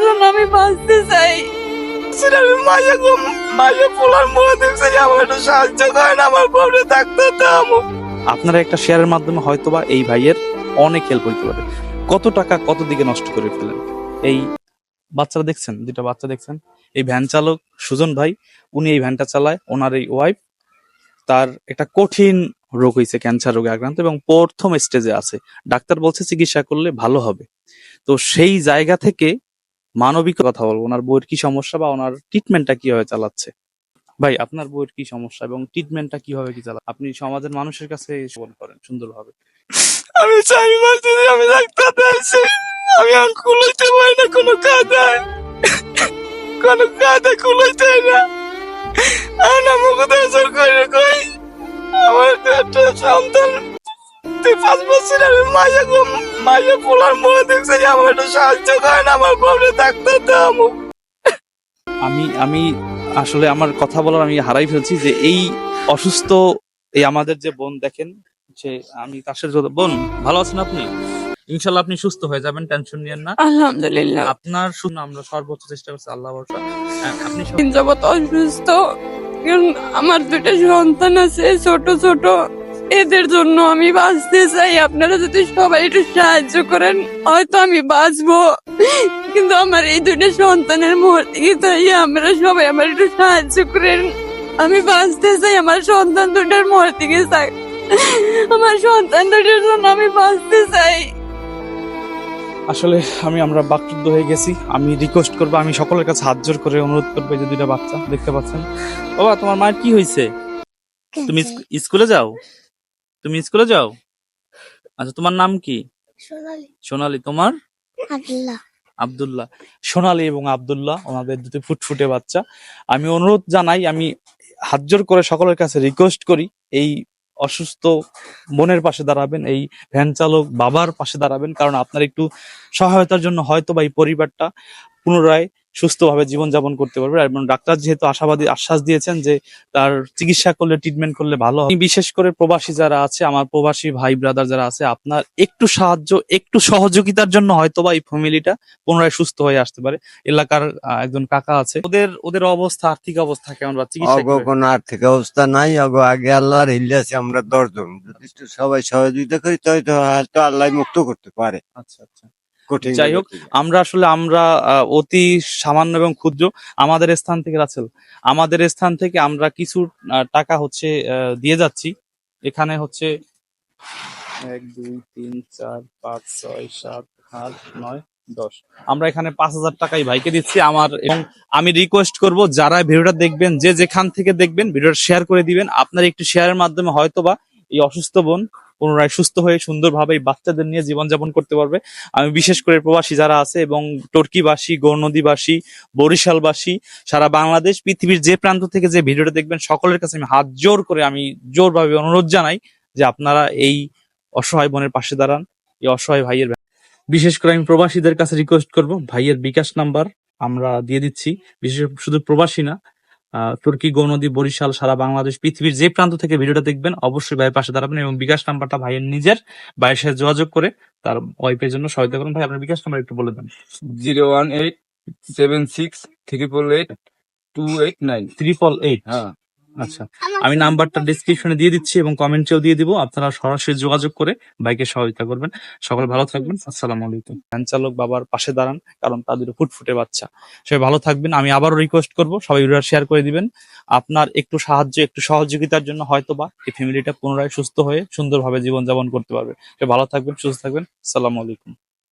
জন্য আমি বাঁচতে চাই। আমি মায়া পোলার মোড় দেখছি, আমার একটু সাহায্য করেন, আমার বউরে ডাক্তার দাম। আপনারা একটা শেয়ারের মাধ্যমে হয়তোবা এই ভাইয়ের অনেক হেল্প হইতে পারে। কত টাকা কত দিকে নষ্ট করে ফেলেন। এই বাচ্চারা দেখছেন, দুটা বাচ্চা দেখছেন, এই ভ্যান চালক সুজন ভাই, উনি এই ভ্যানটা চালায়। ওনার এই ওয়াইফ, তার একটা কঠিন রোগ হয়েছে, ক্যান্সার রোগে আক্রান্ত এবং প্রথম স্টেজে আছে। ডাক্তার বলছে চিকিৎসা করলে ভালো হবে। তো সেই জায়গা থেকে মানবিক কথা বলবো, ওনার বউয়ের কি সমস্যা বা ওনার ট্রিটমেন্টটা কিভাবে চালাচ্ছে। ভাই, আপনার বউয়ের কি সমস্যা এবং ট্রিটমেন্টটা কিভাবে কি চালা, আপনি সমাজের মানুষের কাছে বল করেন সুন্দরভাবে। আমি চাই মাসে আমি ডাক্তার দেখাইছি, আমি এখন কুলাইতে পারি না, কোনো কাদায় কুলাইতে না। আমার মুখ দর্শন করে কই আমার তো একটা সন্তান, 5 বছর আমি মায়া পোলার মোড় দেখছি, আমার একটু সাহায্য করেন, আমার বউরে ডাক্তার দাম। আমি আমি আসলে আমার কথা বলার আমি হারাই ফেলছি যে এই অসুস্থ এই আমাদের যে বোন দেখেন, সে আমি তার সাথে বোন, ভালো আছেন আপনি? ইনশাল্লাহ আপনি সুস্থ হয়ে যাবেন, টেনশন নিয়েন না। আলহামদুলিল্লাহ। আপনার শুনে আমরা সর্বোচ্চ চেষ্টা করছি, আল্লাহ ভরসা। আপনি দিন যাবত অসুস্থ, কারণ আমার 2টা সন্তান আছে ছোট ছোট, এদের জন্য আমি বাঁচতে চাই। আপনারা যদি সবাই একটু সাহায্য করেন হয়তো আমি বাঁচবো, কিন্তু আমার এই 2টা সন্তানের মুহূর্তে তাই আমরা সবাই আমার একটু সাহায্য করেন। আমি বাঁচতে চাই, আমার সন্তান 2টার মুহূর্তে চাই, আমার সন্তান 2টার জন্য আমি বাঁচতে চাই। আসলে আমরা বাকরুদ্ধ হয়ে গেছি। আমি রিকোয়েস্ট করবো, আমি সকলের কাছে হাত জোর করে অনুরোধ করবো, এই যে 2টা বাচ্চা দেখতে পাচ্ছেন। বাবা, তোমার মায়ের কি হয়েছে? তুমি স্কুলে যাও? তুমি স্কুলে যাও? আচ্ছা, তোমার নাম কি? সোনালী। তোমার? আব্দুল্লাহ। সোনালী এবং আব্দুল্লাহ, ওনাদের 2টি ফুটফুটে বাচ্চা। আমি অনুরোধ জানাই, আমি হাত জোর করে সকলের কাছে রিকোয়েস্ট করি, এই অসুস্থ বোনের পাশে দাঁড়াবেন, এই ভ্যান চালক বাবার পাশে দাঁড়াবেন, কারণ আপনার একটু সহায়তার জন্য হয়তো বা এই পরিবারটা পুনরায় সুস্থভাবে জীবনযাপন করতে পারবে। এবং ডাক্তার যেহেতু আশাবাদী আশ্বাস দিয়েছেন যে তার চিকিৎসা করলে, ট্রিটমেন্ট করলে ভালো হবে। বিশেষ করে প্রবাসী যারা আছে, আমার প্রবাসী ভাই ব্রাদার যারা আছে, আপনার একটু সাহায্য, একটু সহযোগিতার জন্য হয়তোবা এই ফ্যামিলিটা পুনরায় সুস্থ হয়ে আসতে পারে। এলাকার একজন কাকা আছে, ওদের অবস্থা, আর্থিক অবস্থা কেমন বা চিকিৎসা অগো কোনো আর্থিক অবস্থা নাই, অগো আগে আল্লাহর হিল্লে আছি আমরা 10 জন, যদি একটু সবাই সহযোগিতা করি তাই তো হয়তো আল্লাহ মুক্ত করতে পারে। আচ্ছা আচ্ছা। কঠিন যাই হোক, আমরা অতি সামান্য এবং ক্ষুদ্র আমাদের স্থান থেকে, রাসেল, আমাদের স্থান থেকে আমরা কিছু টাকা হচ্ছে দিয়ে যাচ্ছি। এখানে হচ্ছে 1 2 3 4 5 6 7 8 9 10, আমরা এখানে 5,000 টাকাই ভাইকে দিচ্ছি আমার। এবং আমি রিকোয়েস্ট করব, যারা ভিডিওটা দেখবেন, যে যেখান থেকে দেখবেন, ভিডিওটা শেয়ার করে দিবেন। আপনার একটু শেয়ারের মাধ্যমে হয়তোবা এই অসুস্থ বোন পুনরায় সুস্থ হয়ে সুন্দরভাবে এই বাচ্চাদের নিয়ে জীবনযাপন করতে পারবে। আমি বিশেষ করে প্রবাসী যারা আছে এবং টর্কিবাসী, গৌরনদীবাসী, বরিশালবাসী, সারা বাংলাদেশ, পৃথিবীর যে প্রান্ত থেকে যে ভিডিওটা দেখবেন, সকলের কাছে আমি হাত জোর করে আমি জোরভাবে অনুরোধ জানাই যে আপনারা এই অসহায় বোনের পাশে দাঁড়ান, এই অসহায় ভাইয়ের। বিশেষ করে আমি প্রবাসীদের কাছে রিকোয়েস্ট করব, ভাইয়ের বিকাশ নাম্বার আমরা দিয়ে দিচ্ছি। বিশেষ শুধু প্রবাসী না, তুর্কি, গৌনদী, বরিশাল, সারা বাংলাদেশ, পৃথিবীর যে প্রান্ত থেকে ভিডিওটা দেখবেন অবশ্যই ভাইয়ের পাশে দাঁড়াবেন এবং বিকাশ নাম্বারটা ভাইয়ের নিজের, ভাইয়ের সাথে যোগাযোগ করে তার ওয়াইফের জন্য সহায়তা করুন। ভাই, আপনার বিকাশ নাম্বার একটু বলে দেন। 01876382889। হ্যাঁ, আচ্ছা, আমি নাম্বারটা ডিসক্রিপশনে দিয়ে দিচ্ছি এবং কমেন্টেও দিয়ে দিব। আপনারা সরাসরি যোগাযোগ করে বাইকে সহায়তা করবেন। সকলে ভালো থাকবেন। আসসালামু আলাইকুম। ভ্যান চালক বাবার পাশে দাঁড়ান, কারণ তাদের ফুটফুটে বাচ্চা। সবাই ভালো থাকবেন। আমি আবারও রিকোয়েস্ট করব, সবাই ভিডিওটা শেয়ার করে দিবেন। আপনার একটু সাহায্য, একটু সহযোগিতার জন্য হয়তোবা এই ফ্যামিলিটা পুনরায় সুস্থ হয়ে সুন্দরভাবে জীবনযাপন করতে পারবে। সবাই ভালো থাকবেন, সুস্থ থাকবেন। আসসালামু আলাইকুম।